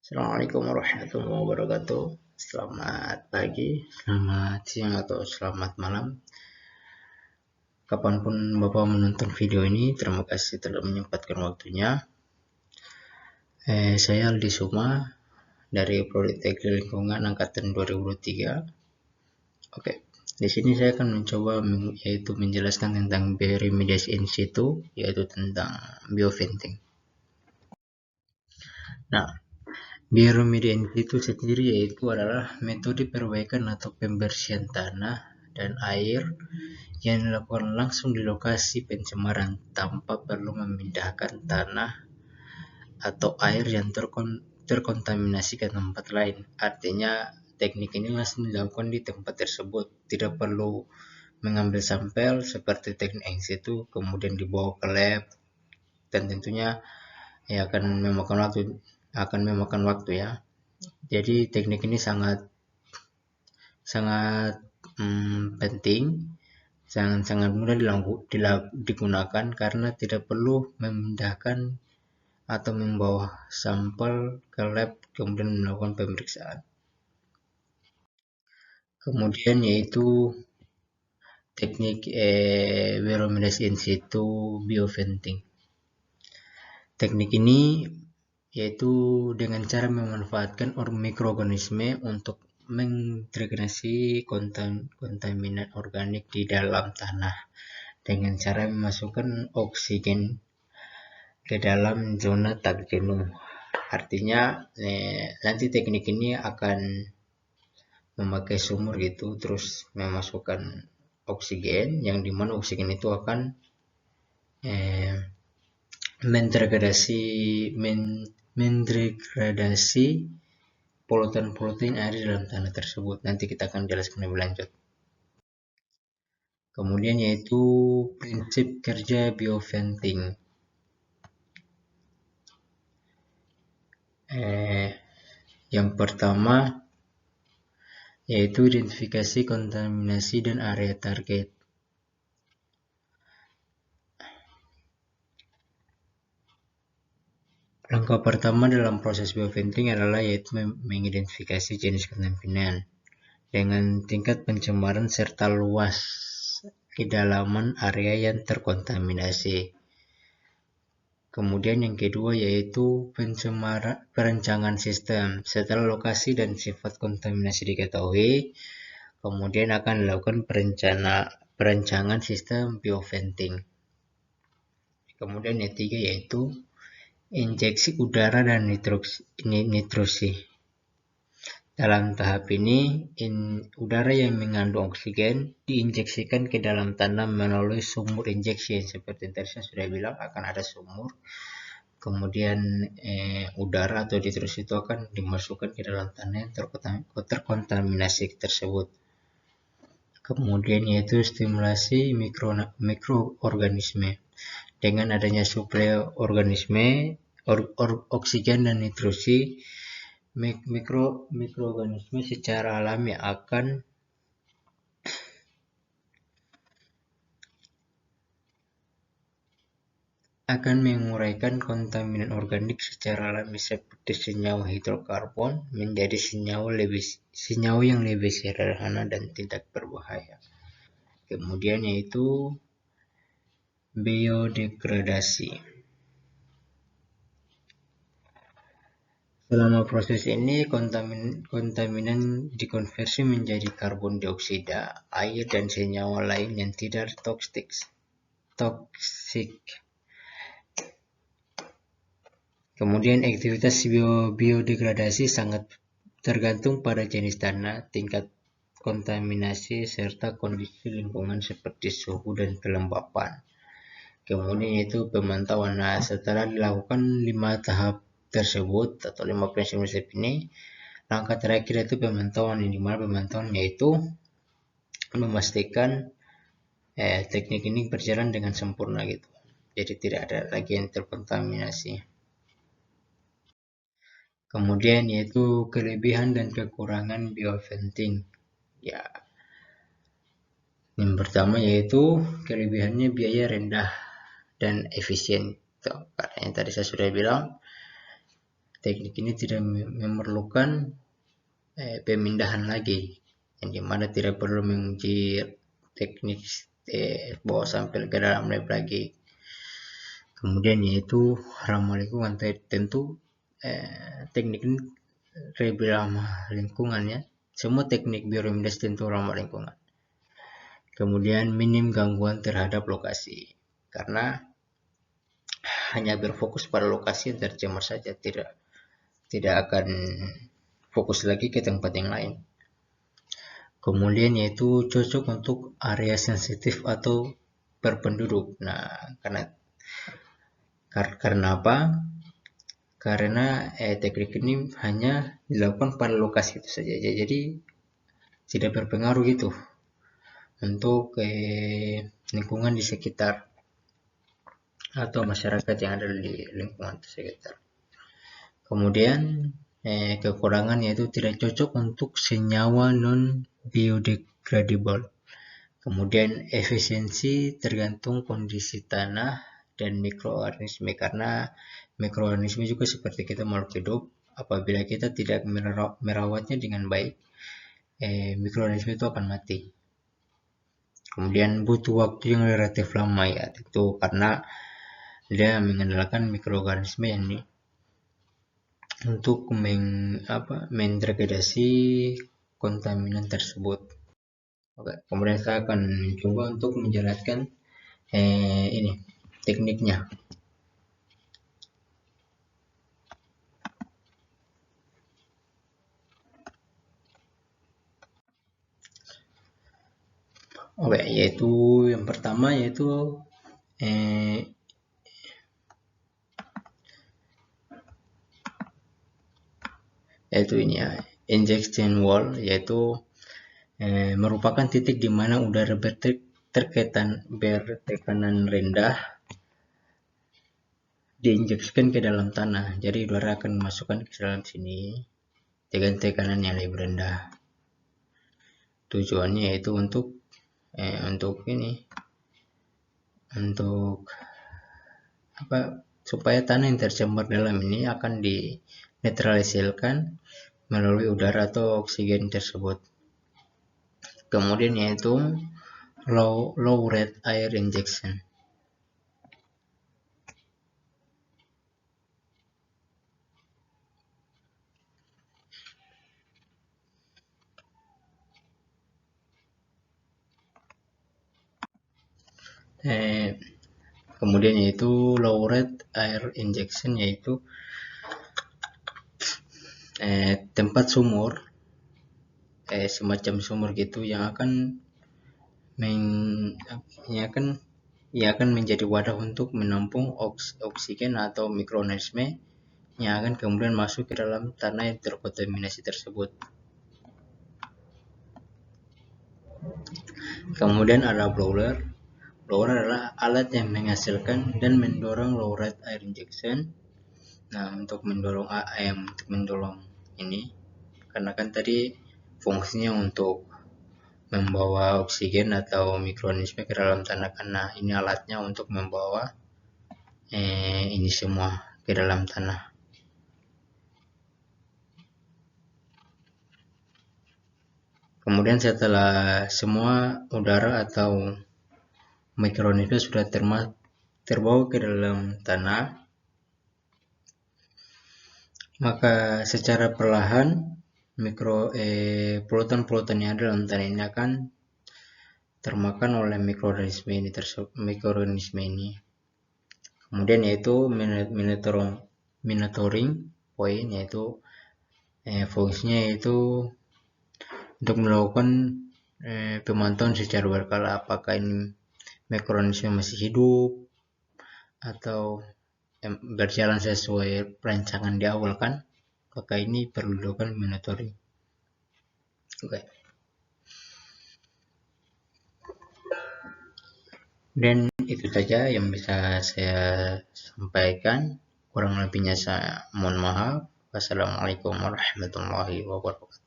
Assalamualaikum warahmatullahi wabarakatuh. Selamat pagi, selamat siang, atau selamat malam. Kapanpun Bapak menonton video ini, terima kasih telah menyempatkan waktunya. Saya Aldi Suma dari Prodi Teknik Lingkungan Angkatan 2023. Oke, di sini saya akan mencoba yaitu menjelaskan tentang bioremediasi in situ, yaitu tentang bioventing. Nah, bioremediasi itu sendiri yaitu adalah metode perbaikan atau pembersihan tanah dan air yang dilakukan langsung di lokasi pencemaran tanpa perlu memindahkan tanah atau air yang terkontaminasi ke tempat lain. Artinya teknik ini langsung dilakukan di tempat tersebut, tidak perlu mengambil sampel seperti teknik in situ kemudian dibawa ke lab, dan tentunya akan memakan waktu ya. Jadi teknik ini sangat penting, sangat mudah digunakan karena tidak perlu memindahkan atau membawa sampel ke lab kemudian melakukan pemeriksaan. Kemudian yaitu teknik bioremediasi in situ bioventing. Teknik ini yaitu dengan cara memanfaatkan mikroorganisme untuk mengintegrasi kontaminan organik di dalam tanah dengan cara memasukkan oksigen ke dalam zona tak jenuh. Artinya nanti teknik ini akan memakai sumur gitu, terus memasukkan oksigen, yang dimana oksigen itu akan mendegradasi polutan-polutan yang ada di dalam tanah tersebut. Nanti kita akan jelaskan lebih lanjut. Kemudian yaitu prinsip kerja bioventing. Yang pertama yaitu identifikasi kontaminasi dan area target. Langkah pertama dalam proses bioventing adalah yaitu mengidentifikasi jenis kontaminan dengan tingkat pencemaran serta luas kedalaman area yang terkontaminasi. Kemudian yang kedua yaitu perencanaan sistem. Setelah lokasi dan sifat kontaminasi diketahui, kemudian akan dilakukan perencanaan sistem bioventing. Kemudian yang ketiga yaitu injeksi udara dan nitrosi. Dalam tahap ini, udara yang mengandung oksigen diinjeksikan ke dalam tanah melalui sumur injeksi. Seperti tadi saya sudah bilang, akan ada sumur, kemudian udara atau nitrosi itu akan dimasukkan ke dalam tanah yang terkontaminasi tersebut. Kemudian yaitu stimulasi mikroorganisme. Dengan adanya suplai oksigen dan nitrosi, mikroorganisme secara alami akan menguraikan kontaminan organik secara alami seperti senyawa hidrokarbon menjadi senyawa yang lebih sederhana dan tidak berbahaya. Kemudian yaitu biodegradasi. Selama proses ini kontaminan dikonversi menjadi karbon dioksida, air, dan senyawa lain yang tidak toksik. Kemudian aktivitas biodegradasi sangat tergantung pada jenis tanah, tingkat kontaminasi, serta kondisi lingkungan seperti suhu dan kelembapan. Kemudian yaitu pemantauan. Nah, setelah dilakukan 5 tahap tersebut atau 5 prinsip ini, langkah terakhir itu pemantauan, yang dimana pemantauan yaitu memastikan teknik ini berjalan dengan sempurna gitu. Jadi tidak ada lagi yang terkontaminasi. Kemudian yaitu kelebihan dan kekurangan bioventing. Ya, yang pertama yaitu kelebihannya biaya rendah dan efisien. Karena yang tadi saya sudah bilang, teknik ini tidak memerlukan pemindahan lagi, yang dimana tidak perlu menguji teknik bawa sampel ke dalam lab lagi. Kemudian yaitu ramah lingkungan, tentu teknik ini lebih ramah lingkungan ya. Semua teknik bioremediasi tentu ramah lingkungan. Kemudian minim gangguan terhadap lokasi, karena hanya berfokus pada lokasi yang tercemar saja, tidak akan fokus lagi ke tempat yang lain. Kemudian yaitu cocok untuk area sensitif atau berpenduduk. Nah, karena apa? Karena teknik ini hanya dilakukan pada lokasi itu saja, jadi tidak berpengaruh gitu untuk lingkungan di sekitar atau masyarakat yang ada di lingkungan sekitar. Kemudian kekurangan yaitu tidak cocok untuk senyawa non biodegradable. Kemudian efisiensi tergantung kondisi tanah dan mikroorganisme, karena mikroorganisme juga seperti kita makhluk hidup, apabila kita tidak merawatnya dengan baik, mikroorganisme itu akan mati. Kemudian butuh waktu yang relatif lama ya, itu karena dia mengandalkan mikroorganisme yang ini untuk mendegradasi kontaminan tersebut. Oke, kemudian saya akan mencoba untuk menjelaskan ini tekniknya. Oke, yaitu yang pertama yaitu ini ya, injection wall, yaitu merupakan titik di mana udara bertekanan rendah diinjeksikan ke dalam tanah. Jadi udara akan dimasukkan ke dalam sini dengan tekanan yang lebih rendah. Tujuannya yaitu untuk supaya tanah yang tercemar dalam ini akan dinetralisirkan melalui udara atau oksigen tersebut. Kemudian yaitu low rate air injection. Kemudian yaitu low rate air injection, yaitu tempat sumur, semacam sumur gitu yang akan menjadi wadah untuk menampung oksigen atau mikroorganisme yang akan kemudian masuk ke dalam tanah yang terkontaminasi tersebut. Kemudian ada blower. Blower adalah alat yang menghasilkan dan mendorong low rate air injection. Nah, untuk mendorong ini, karena kan tadi fungsinya untuk membawa oksigen atau mikroorganisme ke dalam tanah, karena ini alatnya untuk membawa ini semua ke dalam tanah. Kemudian setelah semua udara atau mikroorganisme sudah terbawa ke dalam tanah, maka secara perlahan polutan-polutan yang ada dalam tanah ini akan termakan oleh mikroorganisme ini. Kemudian yaitu monitoring point, yaitu fungsinya yaitu untuk melakukan pemantauan secara berkala apakah ini mikroorganisme masih hidup atau berjalan sesuai perancangan di awal kan, maka ini perlu dilakukan monitoring. Oke. Dan itu saja yang bisa saya sampaikan, kurang lebihnya saya mohon maaf. Wassalamualaikum warahmatullahi wabarakatuh.